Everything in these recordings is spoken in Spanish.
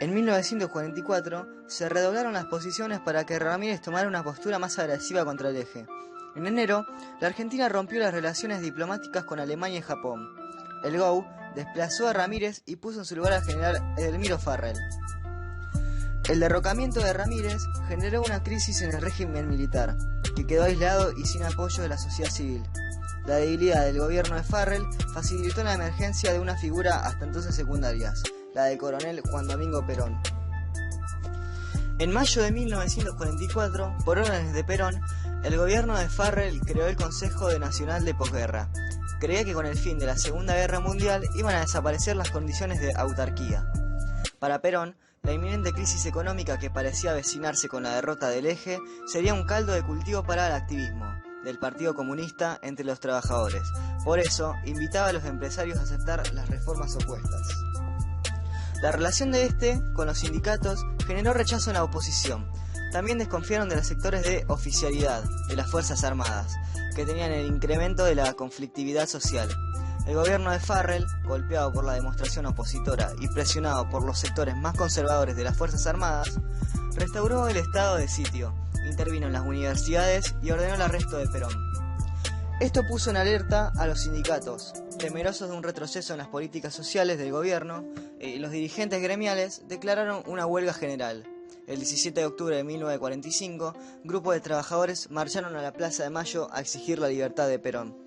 En 1944 se redoblaron las posiciones para que Ramírez tomara una postura más agresiva contra el eje. En enero, la Argentina rompió las relaciones diplomáticas con Alemania y Japón. El GOU desplazó a Ramírez y puso en su lugar al general Edelmiro Farrell. El derrocamiento de Ramírez generó una crisis en el régimen militar, que quedó aislado y sin apoyo de la sociedad civil. La debilidad del gobierno de Farrell facilitó la emergencia de una figura hasta entonces secundaria, la del coronel Juan Domingo Perón. En mayo de 1944, por órdenes de Perón, el gobierno de Farrell creó el Consejo Nacional de Posguerra. Creía que con el fin de la Segunda Guerra Mundial iban a desaparecer las condiciones de autarquía. Para Perón, la inminente crisis económica que parecía avecinarse con la derrota del eje sería un caldo de cultivo para el activismo del Partido Comunista entre los trabajadores. Por eso, invitaba a los empresarios a aceptar las reformas opuestas. La relación de este con los sindicatos generó rechazo en la oposición. También desconfiaron de los sectores de oficialidad de las Fuerzas Armadas, que tenían el incremento de la conflictividad social. El gobierno de Farrell, golpeado por la demostración opositora y presionado por los sectores más conservadores de las Fuerzas Armadas, restauró el estado de sitio, intervino en las universidades y ordenó el arresto de Perón. Esto puso en alerta a los sindicatos, temerosos de un retroceso en las políticas sociales del gobierno, y los dirigentes gremiales declararon una huelga general. El 17 de octubre de 1945, grupos de trabajadores marcharon a la Plaza de Mayo a exigir la libertad de Perón.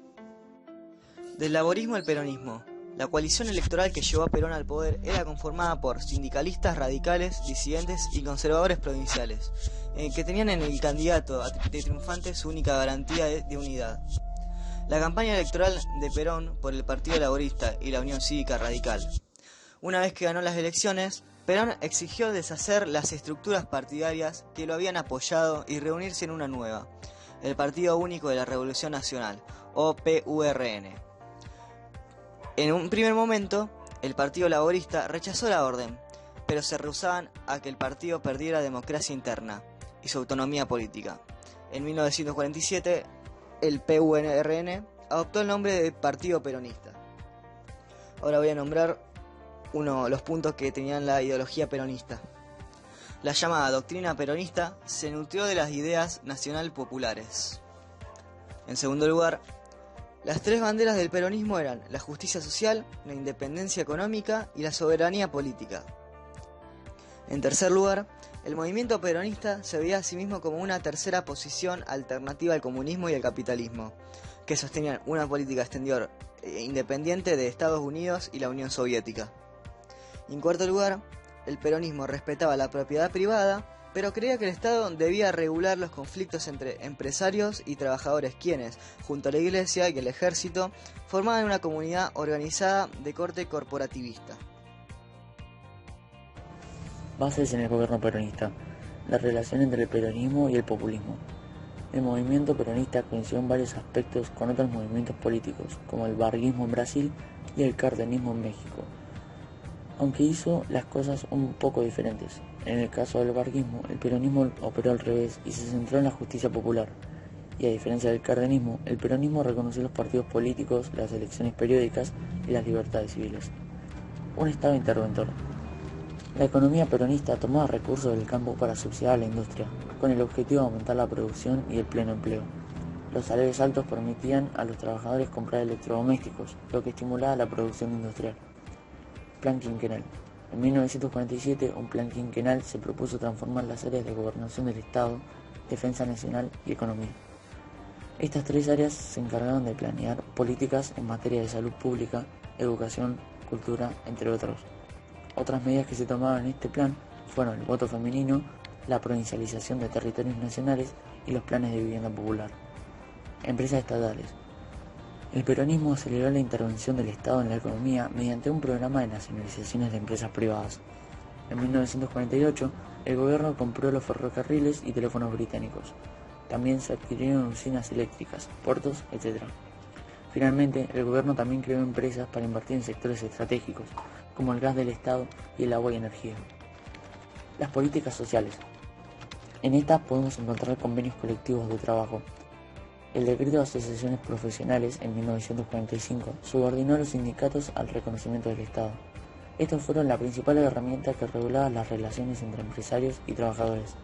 Del laborismo al peronismo. La coalición electoral que llevó a Perón al poder era conformada por sindicalistas radicales, disidentes y conservadores provinciales, que tenían en el candidato de triunfante su única garantía de unidad. La campaña electoral de Perón por el Partido Laborista y la Unión Cívica Radical. Una vez que ganó las elecciones, Perón exigió deshacer las estructuras partidarias que lo habían apoyado y reunirse en una nueva, el Partido Único de la Revolución Nacional, o PURN. En un primer momento, el Partido Laborista rechazó la orden, pero se rehusaban a que el partido perdiera democracia interna y su autonomía política. En 1947, el PURN adoptó el nombre de Partido Peronista. Ahora voy a nombrar los puntos que tenían la ideología peronista. La llamada doctrina peronista se nutrió de las ideas nacional populares. En segundo lugar, las tres banderas del peronismo eran la justicia social, la independencia económica y la soberanía política. En tercer lugar, el movimiento peronista se veía a sí mismo como una tercera posición alternativa al comunismo y al capitalismo, que sostenían una política exterior independiente de Estados Unidos y la Unión Soviética. Y en cuarto lugar, el peronismo respetaba la propiedad privada, pero creía que el Estado debía regular los conflictos entre empresarios y trabajadores, quienes, junto a la Iglesia y el Ejército, formaban una comunidad organizada de corte corporativista. Bases en el gobierno peronista. La relación entre el peronismo y el populismo. El movimiento peronista coincidió en varios aspectos con otros movimientos políticos, como el varguismo en Brasil y el cardenismo en México, aunque hizo las cosas un poco diferentes. En el caso del varguismo, el peronismo operó al revés y se centró en la justicia popular. Y a diferencia del cardenismo, el peronismo reconoció los partidos políticos, las elecciones periódicas y las libertades civiles. Un Estado interventor. La economía peronista tomaba recursos del campo para subsidiar a la industria, con el objetivo de aumentar la producción y el pleno empleo. Los salarios altos permitían a los trabajadores comprar electrodomésticos, lo que estimulaba la producción industrial. Plan quinquenal. En 1947, un plan quinquenal se propuso transformar las áreas de gobernación del Estado, defensa nacional y economía. Estas tres áreas se encargaron de planear políticas en materia de salud pública, educación, cultura, entre otros. Otras medidas que se tomaron en este plan fueron el voto femenino, la provincialización de territorios nacionales y los planes de vivienda popular. Empresas estatales. El peronismo aceleró la intervención del Estado en la economía mediante un programa de nacionalizaciones de empresas privadas. En 1948, el gobierno compró los ferrocarriles y teléfonos británicos. También se adquirieron usinas eléctricas, puertos, etc. Finalmente, el gobierno también creó empresas para invertir en sectores estratégicos, como el gas del Estado y el agua y energía. Las políticas sociales. En estas podemos encontrar convenios colectivos de trabajo. El decreto de asociaciones profesionales en 1945 subordinó a los sindicatos al reconocimiento del Estado. Estos fueron la principal herramienta que regulaba las relaciones entre empresarios y trabajadores.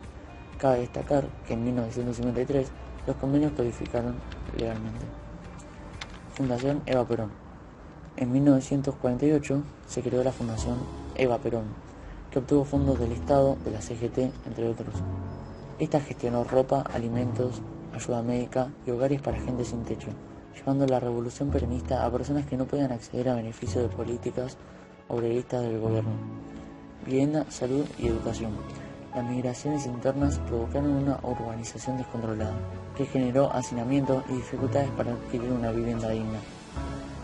Cabe destacar que en 1953 los convenios codificaron legalmente. Fundación Eva Perón. En 1948 se creó la Fundación Eva Perón, que obtuvo fondos del Estado, de la CGT, entre otros. Esta gestionó ropa, alimentos, ayuda médica y hogares para gente sin techo, llevando la revolución peronista a personas que no podían acceder a beneficios de políticas obreristas del gobierno. Vivienda, salud y educación. Las migraciones internas provocaron una urbanización descontrolada, que generó hacinamiento y dificultades para adquirir una vivienda digna.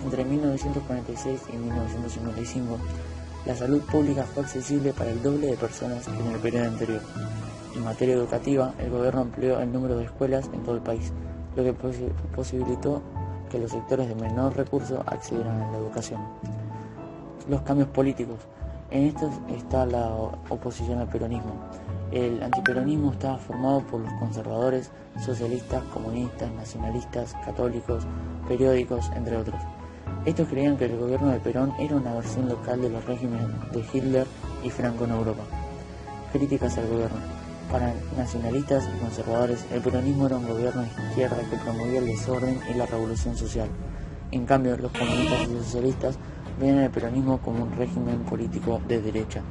Entre 1946 y 1955, la salud pública fue accesible para el doble de personas que en el periodo anterior. En materia educativa, el gobierno amplió el número de escuelas en todo el país, lo que posibilitó que los sectores de menor recurso accedieran a la educación. Los cambios políticos. En estos está la oposición al peronismo. El antiperonismo estaba formado por los conservadores, socialistas, comunistas, nacionalistas, católicos, periódicos, entre otros. Estos creían que el gobierno de Perón era una versión local de los regímenes de Hitler y Franco en Europa. Críticas al gobierno. Para nacionalistas y conservadores, el peronismo era un gobierno de izquierda que promovía el desorden y la revolución social. En cambio, los comunistas y socialistas veían el peronismo como un régimen político de derecha.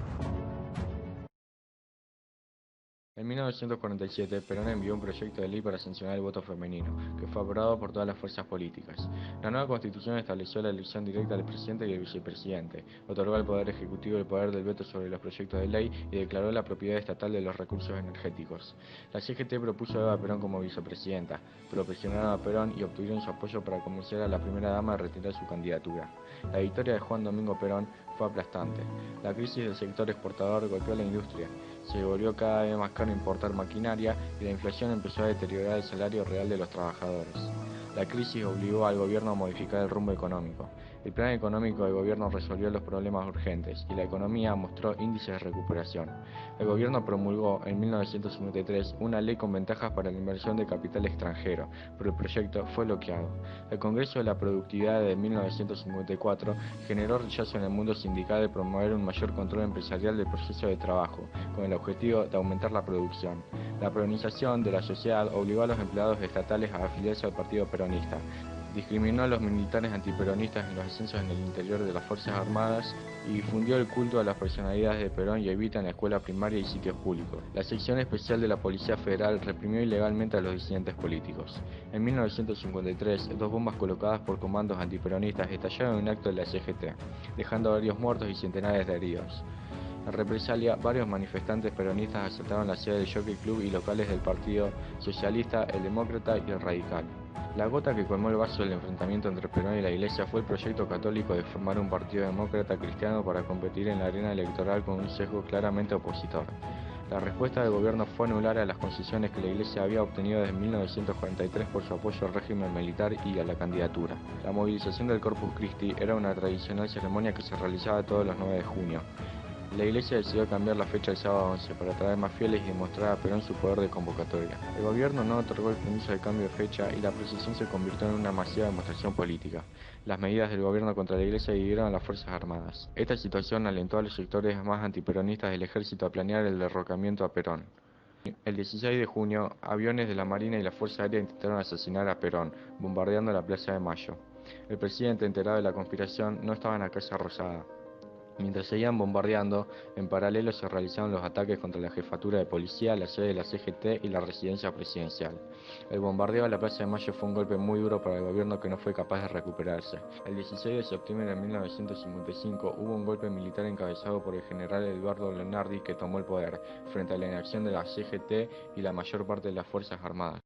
En 1947, Perón envió un proyecto de ley para sancionar el voto femenino, que fue aprobado por todas las fuerzas políticas. La nueva constitución estableció la elección directa del presidente y del vicepresidente, otorgó al Poder Ejecutivo el poder del veto sobre los proyectos de ley y declaró la propiedad estatal de los recursos energéticos. La CGT propuso a Eva Perón como vicepresidenta, pero presionaron a Perón y obtuvieron su apoyo para convencer a la primera dama de retirar su candidatura. La victoria de Juan Domingo Perón fue aplastante. La crisis del sector exportador golpeó a la industria. Se volvió cada vez más caro importar maquinaria y la inflación empezó a deteriorar el salario real de los trabajadores. La crisis obligó al gobierno a modificar el rumbo económico. El plan económico del gobierno resolvió los problemas urgentes y la economía mostró índices de recuperación. El gobierno promulgó en 1953 una ley con ventajas para la inversión de capital extranjero, pero el proyecto fue bloqueado. El Congreso de la Productividad de 1954 generó rechazo en el mundo sindical de promover un mayor control empresarial del proceso de trabajo, con el objetivo de aumentar la producción. La peronización de la sociedad obligó a los empleados estatales a afiliarse al partido peronista. Discriminó a los militares antiperonistas en los ascensos en el interior de las Fuerzas Armadas y difundió el culto a las personalidades de Perón y Evita en la escuela primaria y sitios públicos. La sección especial de la Policía Federal reprimió ilegalmente a los disidentes políticos. En 1953, dos bombas colocadas por comandos antiperonistas estallaron en un acto de la CGT, dejando a varios muertos y centenares de heridos. En represalia, varios manifestantes peronistas asaltaron la sede del Jockey Club y locales del Partido Socialista, el Demócrata y el Radical. La gota que colmó el vaso del enfrentamiento entre Perón y la Iglesia fue el proyecto católico de formar un partido demócrata cristiano para competir en la arena electoral con un sesgo claramente opositor. La respuesta del gobierno fue anular a las concesiones que la Iglesia había obtenido desde 1943 por su apoyo al régimen militar y a la candidatura. La movilización del Corpus Christi era una tradicional ceremonia que se realizaba todos los 9 de junio. La Iglesia decidió cambiar la fecha del sábado 11 para atraer más fieles y demostrar a Perón su poder de convocatoria. El gobierno no otorgó el permiso de cambio de fecha y la procesión se convirtió en una masiva demostración política. Las medidas del gobierno contra la Iglesia dividieron a las Fuerzas Armadas. Esta situación alentó a los sectores más antiperonistas del ejército a planear el derrocamiento a Perón. El 16 de junio, aviones de la Marina y la Fuerza Aérea intentaron asesinar a Perón, bombardeando la Plaza de Mayo. El presidente, enterado de la conspiración, no estaba en la Casa Rosada. Mientras seguían bombardeando, en paralelo se realizaron los ataques contra la jefatura de policía, la sede de la CGT y la residencia presidencial. El bombardeo a la Plaza de Mayo fue un golpe muy duro para el gobierno que no fue capaz de recuperarse. El 16 de septiembre de 1955 hubo un golpe militar encabezado por el general Eduardo Leonardi que tomó el poder, frente a la inacción de la CGT y la mayor parte de las Fuerzas Armadas.